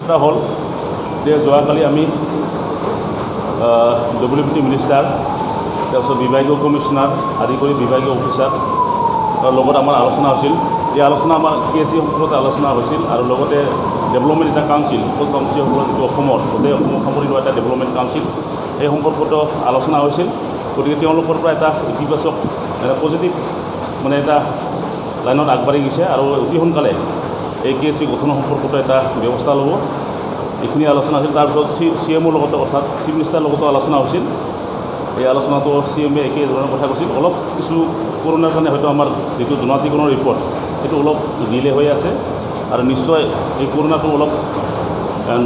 এটা হ'ল যে যোৱাকালি আমি WPT মিনিষ্টাৰ তাৰপিছত বিভাগীয় কমিশ্যনাৰ আদি কৰি বিভাগীয় অফিচাৰ লগত আমাৰ আলোচনা হৈছিল। এই আলোচনা আমাৰ KSC সম্পৰ্কত আলোচনা হৈছিল আৰু লগতে ডেভেলপমেণ্ট এটা কাউন্সিল কাউন্সিলসকলৰ যিটো অসমৰ গোটেই অসমক সামৰি লোৱা এটা ডেভেলপমেণ্ট কাউন্সিল এই সম্পৰ্কত আলোচনা হৈছিল। গতিকে তেওঁলোকৰ পৰা এটা ইতিবাচক এটা পজিটিভ মানে এটা লাইনত আগবাঢ়ি গৈছে আৰু অতি সোনকালে এই KSC গঠনৰ সম্পৰ্কত এটা ব্যৱস্থা ল'ব। এইখিনি আলোচনা হৈছিল। তাৰপিছত CMৰ লগতো অৰ্থাৎ চিফ মিনিষ্টাৰৰ লগতো আলোচনা হৈছিল। এই আলোচনাটো CMে একে ধৰণৰ কথা কৈছিল। অলপ কিছু কৰোণাৰ কাৰণে হয়তো আমাৰ যিটো জনজাতিকৰণৰ ৰিপৰ্ট সেইটো অলপ ডিলে হৈ আছে আৰু নিশ্চয় এই কৰোণাটো অলপ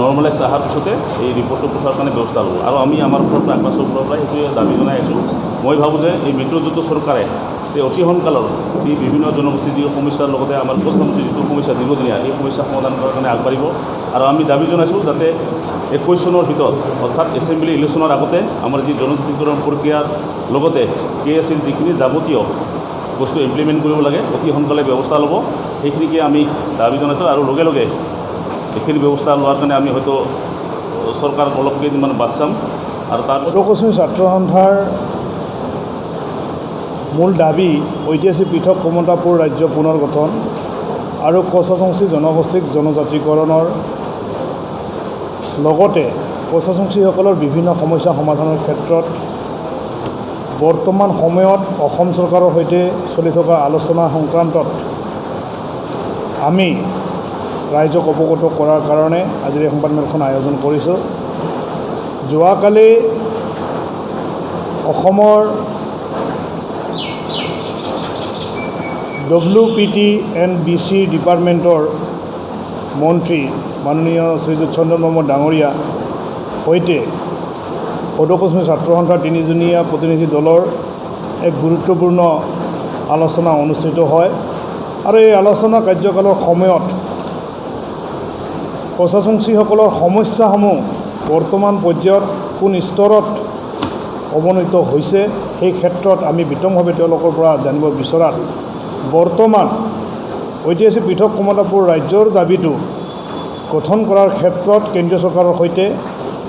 নৰ্মেলাইজ অহাৰ পিছতে এই ৰিপৰ্টটো পঠাৰ কাৰণে ব্যৱস্থা ল'ব। আৰু আমি আমাৰ ফালৰ পৰা আগবাছৰ ফালৰ পৰা সেইটোৱে দাবী জনাই আছোঁ। মই ভাবোঁ যে এই মিত্ৰজোঁটৰ চৰকাৰে অতি সোনকালৰ এই বিভিন্ন জনগোষ্ঠীৰ যি সমস্যাৰ লগতে আমাৰ প্ৰধানমন্ত্ৰীৰ যিটো সমস্যা দীৰ্ঘদিনীয়া এই সমস্যা সমাধান কৰাৰ কাৰণে আগবাঢ়িব। আৰু আমি দাবী জনাইছোঁ যাতে 21 চনৰ ভিতৰত অৰ্থাৎ এছেম্বলি ইলেকশ্যনৰ আগতে আমাৰ যি জনজাতিকৰণ প্ৰক্ৰিয়াৰ লগতে KSCৰ যিখিনি যাৱতীয় বস্তু ইমপ্লিমেণ্ট কৰিব লাগে অতি সোনকালে ব্যৱস্থা ল'ব, সেইখিনিকে আমি দাবী জনাইছোঁ। আৰু লগে লগে এইখিনি ব্যৱস্থা লোৱাৰ কাৰণে আমি হয়তো চৰকাৰক অলপ কেইদিনমান বাদ চাম। আৰু বড়ো কাশ্মীৰ ছাত্ৰ সন্থাৰ মূল দাবী ঐতিহাসিক পৃথক কমতাপুৰ ৰাজ্য পুনৰ গঠন আৰু কোচাচংচী জনগোষ্ঠীক জনজাতিকৰণৰ লগতে কোচাচংচীসকলৰ বিভিন্ন সমস্যা সমাধানৰ ক্ষেত্ৰত বৰ্তমান সময়ত অসম চৰকাৰৰ সৈতে চলি থকা আলোচনা সংক্ৰান্তত আমি ৰাইজক অৱগত কৰাৰ কাৰণে আজিৰ এই সংবাদমেলখন আয়োজন কৰিছোঁ। যোৱাকালি অসমৰ WPT and BC ডিপাৰ্টমেণ্টৰ মন্ত্ৰী মাননীয় শ্ৰীযুত চন্দন মহম্মদ ডাঙৰীয়া সৈতে বড়ো কাশ্মীৰ ছাত্ৰ সন্থাৰ 3জনীয়া প্ৰতিনিধি দলৰ এক গুৰুত্বপূৰ্ণ আলোচনা অনুষ্ঠিত হয়। আৰু এই আলোচনা কাৰ্যকালৰ সময়ত কোচাচংচীসকলৰ সমস্যাসমূহ বৰ্তমান পৰ্যায়ত কোন স্তৰত অৱনীত হৈছে সেই ক্ষেত্ৰত আমি বিতংভাৱে তেওঁলোকৰ পৰা জানিব বিচৰাত বৰ্তমান ঐতিহাসিক পৃথক কমতাপুৰ ৰাজ্যৰ দাবীটো গঠন কৰাৰ ক্ষেত্ৰত কেন্দ্ৰীয় চৰকাৰৰ সৈতে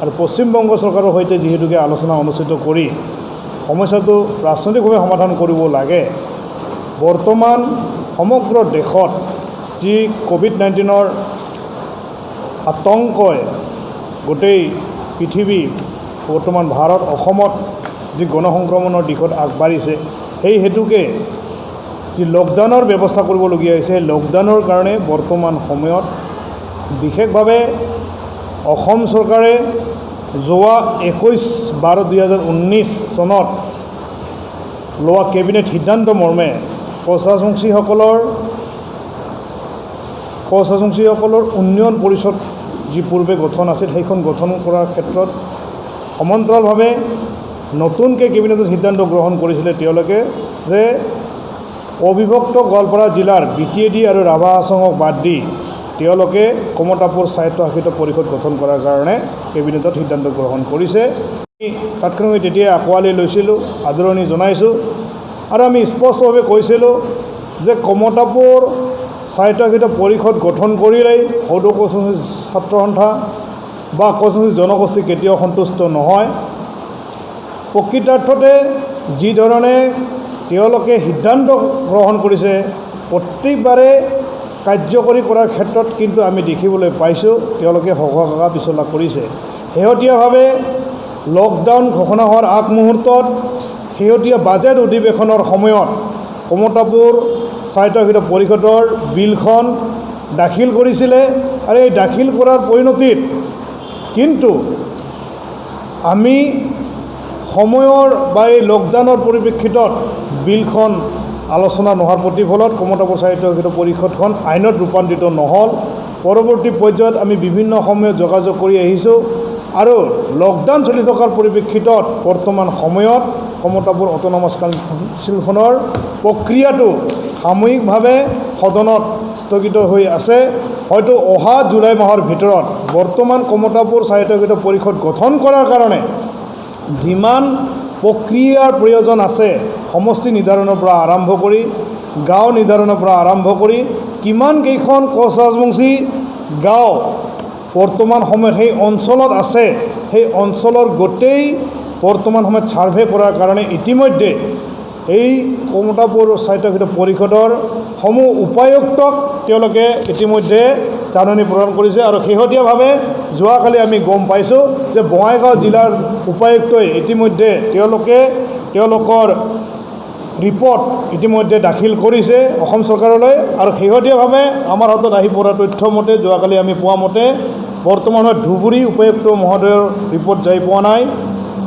আৰু পশ্চিমবংগ চৰকাৰৰ সৈতে যিহেতুকে আলোচনা অনুষ্ঠিত কৰি সমস্যাটো ৰাজনৈতিকভাৱে সমাধান কৰিব লাগে। বৰ্তমান সমগ্ৰ দেশত যি COVID-19ৰ আতংকই গোটেই পৃথিৱী বৰ্তমান ভাৰত অসমত যি গণসংক্ৰমণৰ দিশত আগবাঢ়িছে সেই হেতুকে যি লকডাউনৰ ব্যৱস্থা কৰিবলগীয়া হৈছে সেই লকডাউনৰ কাৰণে বৰ্তমান সময়ত বিশেষভাৱে অসম চৰকাৰে যোৱা 21/12/2019 চনত লোৱা কেবিনেট সিদ্ধান্ত মৰ্মে কোচাচংচীসকলৰ উন্নয়ন পৰিষদ যি পূৰ্বে গঠন আছিল সেইখন গঠন কৰাৰ ক্ষেত্ৰত সমান্তৰালভাৱে নতুনকৈ কেবিনেটত সিদ্ধান্ত গ্ৰহণ কৰিছিলে তেওঁলোকে যে অবিভক্ত গোৱালপাৰা জিলাৰ BTAD আৰু ৰাভা হাছঙক বাদ দি তেওঁলোকে কমতাপুৰ স্বায়ত্তশাসিত পৰিষদ গঠন কৰাৰ কাৰণে কেবিনেটত সিদ্ধান্ত গ্ৰহণ কৰিছে। তাৎক্ষণিক তেতিয়া আঁকোৱালি লৈছিলোঁ, আদৰণি জনাইছোঁ আৰু আমি স্পষ্টভাৱে কৈছিলোঁ যে কমতাপুৰ স্বায়ত্তশাসিত পৰিষদ গঠন কৰিলেই বড়ো কাশ্মীৰ ছাত্ৰ সন্থা বা কাশ্মীৰ জনগোষ্ঠী কেতিয়াও সন্তুষ্ট নহয়। প্ৰকৃতাৰ্থতে যি ধৰণে তেওঁলোকে সিদ্ধান্ত গ্ৰহণ কৰিছে প্ৰত্যেকবাৰে কাৰ্যকৰী কৰাৰ ক্ষেত্ৰত কিন্তু আমি দেখিবলৈ পাইছোঁ তেওঁলোকে হকা পিছলা কৰিছে। শেহতীয়াভাৱে লকডাউন ঘোষণা হোৱাৰ আগমুহূৰ্তত শেহতীয়া বাজেট অধিৱেশনৰ সময়ত কমতাপুৰ স্বায়ত্তশাসিত পৰিষদৰ বিলখন দাখিল কৰিছিলে আৰু এই দাখিল কৰাৰ পৰিণতিত কিন্তু আমি সময়ৰ বা এই লকডাউনৰ পৰিপ্ৰেক্ষিতত বিলখন আলোচনা নোহোৱাৰ প্ৰতিফলত কমতাপুৰ স্বায়ত্তশাসিত পৰিষদখন আইনত ৰূপান্তৰিত নহ'ল। পৰৱৰ্তী পৰ্যায়ত আমি বিভিন্ন সময়ত যোগাযোগ কৰি আহিছোঁ আৰু লকডাউন চলি থকাৰ পৰিপ্ৰেক্ষিতত বৰ্তমান সময়ত কমতাপুৰ অট'নমাছ কাউন্সিলখনৰ প্ৰক্ৰিয়াটো সাময়িকভাৱে সদনত স্থগিত হৈ আছে। হয়তো অহা জুলাই মাহৰ ভিতৰত বৰ্তমান কমতাপুৰ স্বায়ত্তশাসিত পৰিষদ গঠন কৰাৰ কাৰণে যিমান প্ৰক্ৰিয়াৰ প্ৰয়োজন আছে সমষ্টি নিৰ্ধাৰণৰ পৰা আৰম্ভ কৰি গাঁও নিৰ্ধাৰণৰ পৰা আৰম্ভ কৰি কিমান কেইখন কোচাচংচী গাঁও বৰ্তমান সময়ত সেই অঞ্চলত আছে, সেই অঞ্চলৰ গোটেই বৰ্তমান সময়ত ছাৰ্ভে কৰাৰ কাৰণে ইতিমধ্যে এই কমতাপুৰ স্বায়ত্তশাসিত পৰিষদৰ সমূহ উপায়ুক্তক তেওঁলোকে ইতিমধ্যে জাননী প্ৰদান কৰিছে। আৰু শেহতীয়াভাৱে যোৱাকালি আমি গম পাইছোঁ যে বঙাইগাঁও জিলাৰ উপায়ুক্তই ইতিমধ্যে তেওঁলোকৰ ৰিপৰ্ট ইতিমধ্যে দাখিল কৰিছে অসম চৰকাৰলৈ। আৰু শেহতীয়াভাৱে আমাৰ হাতত আহি পৰা তথ্য মতে, যোৱাকালি আমি পোৱা মতে বৰ্তমান সময়ত ধুবুৰী উপায়ুক্ত মহোদয়ৰ ৰিপৰ্ট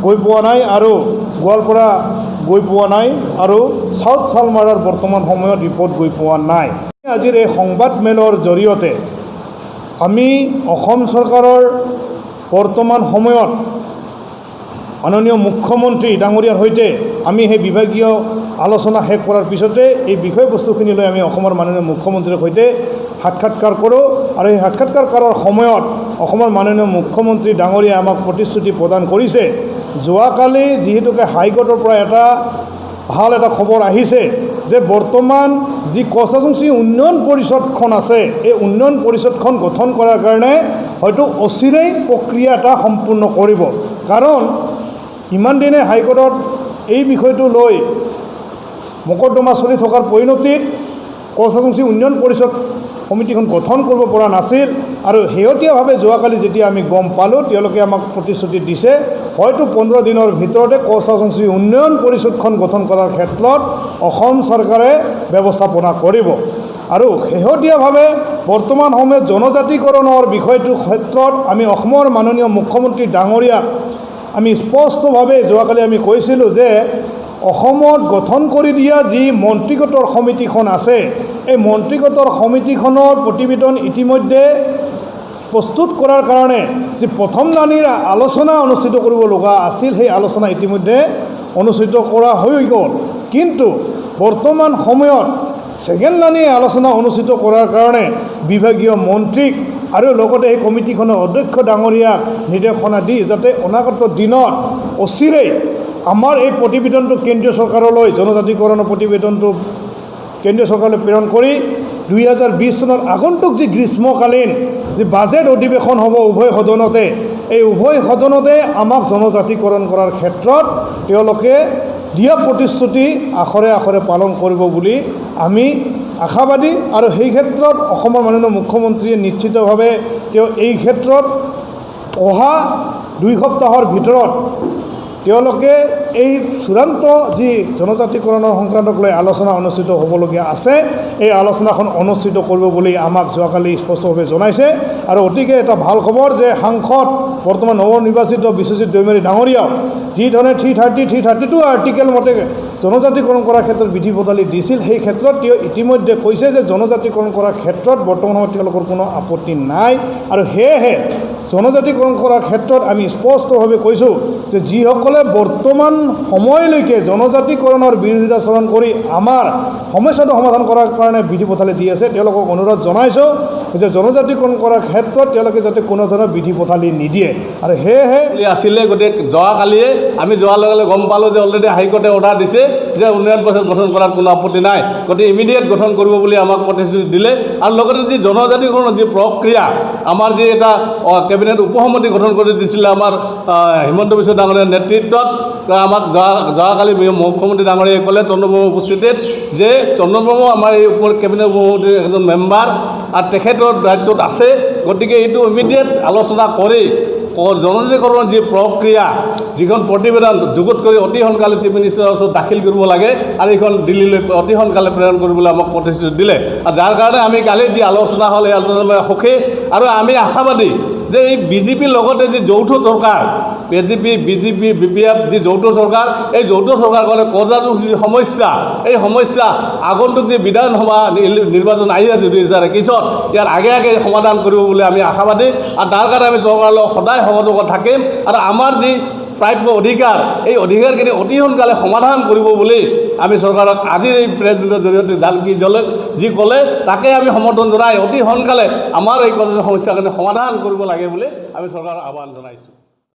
গৈ পোৱা নাই আৰু গোৱালপাৰা গৈ পোৱা নাই আৰু চাউথ চালমাৰাৰ বৰ্তমান সময়ত ৰিপৰ্ট গৈ পোৱা নাই। আজিৰ এই সংবাদ মেলৰ জৰিয়তে আমি অসম চৰকাৰৰ বৰ্তমান সময়ত মাননীয় মুখ্যমন্ত্ৰী ডাঙৰীয়াৰ সৈতে আমি সেই বিভাগীয় আলোচনা শেষ কৰাৰ পিছতে এই বিষয়বস্তুখিনি লৈ আমি অসমৰ মাননীয় মুখ্যমন্ত্ৰীৰ সৈতে সাক্ষাৎকাৰ কৰোঁ। আৰু এই সাক্ষাৎকাৰ কৰাৰ সময়ত অসমৰ মাননীয় মুখ্যমন্ত্ৰী ডাঙৰীয়াই আমাক প্ৰতিশ্ৰুতি প্ৰদান কৰিছে। যোৱাকালি যিহেতুকে হাইকোৰ্টৰ পৰা এটা ভাল এটা খবৰ আহিছে যে বৰ্তমান যি কচাচুংচি উন্নয়ন পৰিষদখন আছে, এই উন্নয়ন পৰিষদখন গঠন কৰাৰ কাৰণে হয়তো অচিৰেই প্ৰক্ৰিয়া এটা সম্পূৰ্ণ কৰিব। কাৰণ ইমান দিনে হাইকোৰ্টত এই বিষয়টো লৈ মোকদ্দমা চলি থকাৰ পৰিণতিত কচাচুংচি উন্নয়ন পৰিষদ সমিতিখন গঠন কৰিব পৰা নাছিল। আৰু শেহতীয়াভাৱে যোৱাকালি যেতিয়া আমি গম পালোঁ, তেওঁলোকে আমাক প্ৰতিশ্ৰুতি দিছে হয়তো 15 দিনৰ ভিতৰতে কচাচুংচি উন্নয়ন পৰিষদখন গঠন কৰাৰ ক্ষেত্ৰত অসম চৰকাৰে ব্যৱস্থাপনা কৰিব। আৰু শেহতীয়াভাৱে বৰ্তমান সময়ত জনজাতিকৰণৰ বিষয়টোৰ ক্ষেত্ৰত আমি অসমৰ মাননীয় মুখ্যমন্ত্ৰী ডাঙৰীয়াক আমি স্পষ্টভাৱে যোৱাকালি আমি কৈছিলোঁ যে অসমত গঠন কৰি দিয়া যি মন্ত্ৰীগত সমিতিখন আছে, এই মন্ত্ৰীগত সমিতিখনৰ প্ৰতিবেদন ইতিমধ্যে প্ৰস্তুত কৰাৰ কাৰণে যি প্ৰথমলানিৰ আলোচনা অনুষ্ঠিত কৰিব লগা আছিল, সেই আলোচনা ইতিমধ্যে অনুষ্ঠিত কৰা হৈ গ'ল। কিন্তু বৰ্তমান সময়ত ছেকেণ্ডলানি আলোচনা অনুষ্ঠিত কৰাৰ কাৰণে বিভাগীয় মন্ত্ৰীক আৰু লগতে এই কমিটিখনৰ অধ্যক্ষ ডাঙৰীয়াক নিৰ্দেশনা দি যাতে অনাগত দিনত অচিৰেই আমাৰ এই প্ৰতিবেদনটো কেন্দ্ৰীয় চৰকাৰলৈ, জনজাতিকৰণৰ প্ৰতিবেদনটো কেন্দ্ৰীয় চৰকাৰলৈ প্ৰেৰণ কৰি 2020 চনৰ আগন্তুক যি গ্ৰীষ্মকালীন যি বাজেট অধিৱেশন হ'ব উভয় সদনতে, এই উভয় সদনতে আমাক জনজাতিকৰণ কৰাৰ ক্ষেত্ৰত তেওঁলোকে দিয়া প্ৰতিশ্ৰুতি আখৰে আখৰে পালন কৰিব বুলি আমি আশাবাদী। আৰু সেই ক্ষেত্ৰত অসমৰ মাননীয় মুখ্যমন্ত্ৰীয়ে নিশ্চিতভাৱে তেওঁ এই ক্ষেত্ৰত অহা 2 সপ্তাহৰ ভিতৰত তেওঁলোকে এই চূড়ান্ত যি জনজাতিকৰণৰ সংক্ৰান্তক লৈ আলোচনা অনুষ্ঠিত হ'বলগীয়া আছে, এই আলোচনাখন অনুষ্ঠিত কৰিব বুলি আমাক যোৱাকালি স্পষ্টভাৱে জনাইছে। আৰু অতিকে এটা ভাল খবৰ যে সাংসদ বৰ্তমান নৱনিৰ্বাচিত বিশ্বজিৎ দৈমাৰী ডাঙৰীয়াও যিধৰণে 332 আৰ্টিকেল মতে জনজাতিকৰণ কৰাৰ ক্ষেত্ৰত বিধি পথালি দিছিল, সেই ক্ষেত্ৰত তেওঁ ইতিমধ্যে কৈছে যে জনজাতিকৰণ কৰাৰ ক্ষেত্ৰত বৰ্তমান সময়ত তেওঁলোকৰ কোনো আপত্তি নাই। আৰু সেয়েহে জনজাতিকৰণ কৰাৰ ক্ষেত্ৰত আমি স্পষ্টভাৱে কৈছোঁ যে যিসকলে বৰ্তমান সময়লৈকে জনজাতিকৰণৰ বিৰোধিতাচৰণ কৰি আমাৰ সমস্যাটো সমাধান কৰাৰ কাৰণে বিধি পথালি দি আছে, তেওঁলোকক অনুৰোধ জনাইছোঁ যে জনজাতিকৰণ কৰাৰ ক্ষেত্ৰত তেওঁলোকে যাতে কোনো ধৰণৰ বিধি পথালি নিদিয়ে। আৰু সেয়েহে আছিলে গতিকে যোৱাকালিয়ে আমি যোৱাৰ লগে লগে গম পালোঁ যে অলৰেডি হাইকোৰ্টে অৰ্ডাৰ দিছে যে উন্নয়ন পৰিষদ গঠন কৰাৰ কোনো আপত্তি নাই, গতিকে ইমিডিয়েট গঠন কৰিব বুলি আমাক প্ৰতিশ্ৰুতি দিলে। আৰু লগতে যি জনজাতিকৰণৰ যি প্ৰক্ৰিয়া, আমাৰ যি এটা কেবিনেট উপসমিতি গঠন কৰি দিছিলে আমাৰ হিমন্ত বিশ্ব ডাঙৰীয়াৰ নেতৃত্বত, আমাক যোৱাকালি মুখ্যমন্ত্ৰী ডাঙৰীয়াই ক'লে চন্দ্ৰবাবু উপস্থিতিত যে চন্দ্ৰবাবু আমাৰ এই কেবিনেট উপসমিতিৰ এজন মেম্বাৰ আৰু তেখেতৰ দায়িত্বত আছে, গতিকে এইটো ইমিডিয়েট আলোচনা কৰি জনজাতিকৰণৰ যি প্ৰক্ৰিয়া, যিখন প্ৰতিবেদন যুগুত কৰি অতি সোনকালে চিফ মিনিষ্টাৰৰ ওচৰত দাখিল কৰিব লাগে আৰু এইখন দিল্লীলৈ অতি সোনকালে প্ৰেৰণ কৰিবলৈ আমাক প্ৰতিশ্ৰুতি দিলে। আৰু যাৰ কাৰণে আমি কালি যি আলোচনা হ'ল, এই আলোচনা সুখী। আৰু আমি আশাবাদী যে এই বিজেপিৰ লগতে যি যৌথ চৰকাৰ, বিজেপি BPF যি যৌথ চৰকাৰ, এই যৌথ চৰকাৰখনে কচাচুংচি যি সমস্যা, এই সমস্যা আগন্তুক যি বিধানসভা নিৰ্বাচন আহি আছে 2021, ইয়াৰ আগে আগে সমাধান কৰিব বুলি আমি আশাবাদী। আৰু তাৰ কাৰণে আমি চৰকাৰৰ লগত সদায় সহযোগত থাকিম। আৰু আমাৰ যি প্ৰাপ্য অধিকাৰ, এই অধিকাৰখিনি অতি সোনকালে সমাধান কৰিব বুলি আমি চৰকাৰক আজিৰ এই প্ৰেছ মিটৰ জৰিয়তে যি ক'লে তাকে আমি সমৰ্থন জনাই অতি সোনকালে আমাৰ এই সমস্যাখিনি সমাধান কৰিব লাগে বুলি আমি চৰকাৰক আহ্বান জনাইছোঁ।